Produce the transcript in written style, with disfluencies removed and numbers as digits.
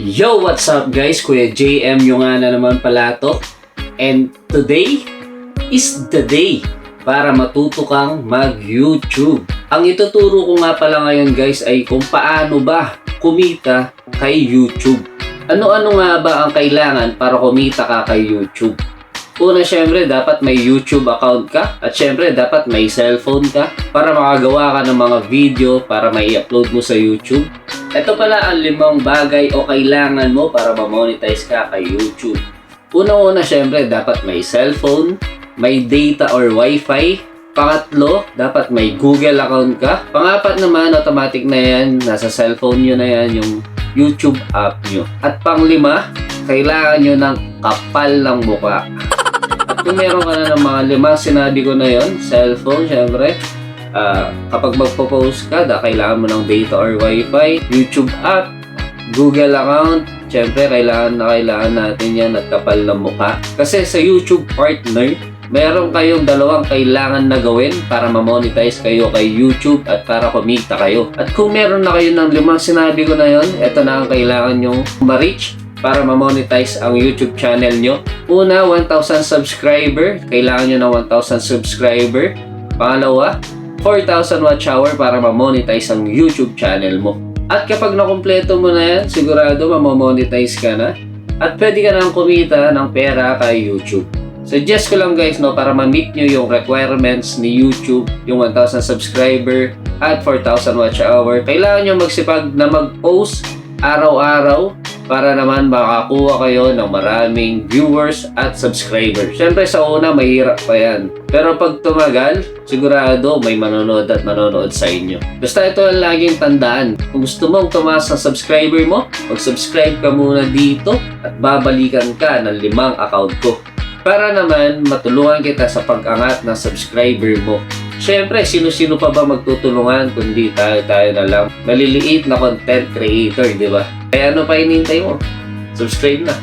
Yo, what's up guys? Kuya JM yung nga na naman pala to. And today is the day para matuto kang mag-YouTube. Ang ituturo ko nga pala ngayon guys ay kung paano ba kumita kay YouTube. Ano-ano nga ba ang kailangan para kumita ka kay YouTube? Una, syempre, dapat may YouTube account ka. At syempre, dapat may cellphone ka para makagawa ka ng mga video para may upload mo sa YouTube. Ito pala ang 5 bagay o kailangan mo para ma-monetize ka kay YouTube. Una-una, syempre, dapat may cellphone, may data or wifi. Pangatlo, dapat may Google account ka. Pangapat naman, automatic na yan. Nasa cellphone nyo na yan, yung YouTube app nyo. At panglima, kailangan nyo ng kapal ng mukha. At kung meron ka na ng mga 5 sinabi ko na yon, cellphone, syempre, kapag magpo-post ka, kailangan mo ng data or wifi, YouTube app, Google account, syempre, kailangan natin yan at kapal ng mukha. Kasi sa YouTube partner, meron kayong dalawang kailangan na gawin para ma-monetize kayo kay YouTube at para kumita kayo. At kung meron na kayo ng 5 sinabi ko na yon, ito na ang kailangan nyong ma-reach para ma-monetize ang YouTube channel nyo. Una, 1,000 subscriber. Kailangan nyo ng 1,000 subscriber. Pangalawa, 4,000 watch hour para ma-monetize ang YouTube channel mo. At kapag nakumpleto mo na yan, sigurado ma-monetize ka na. At pwede ka nang kumita ng pera kay YouTube. Suggest ko lang guys, no, para ma-meet nyo yung requirements ni YouTube, yung 1,000 subscriber at 4,000 watch hour. Kailangan nyo magsipag na mag-post araw-araw para naman makakuha kayo ng maraming viewers at subscribers. Siyempre sa una, mahirap pa yan. Pero pag tumagal, sigurado may manonood at manonood sa inyo. Basta ito ang laging tandaan. Kung gusto mong tumaas ang subscriber mo, mag-subscribe ka muna dito at babalikan ka ng 5 account ko. Para naman matulungan kita sa pag-angat ng subscriber mo. Siyempre, sino-sino pa ba magtutulungan kundi tayo na lang maliliit na content creator, di ba? Kaya ano pa hinihintay mo? Subscribe na!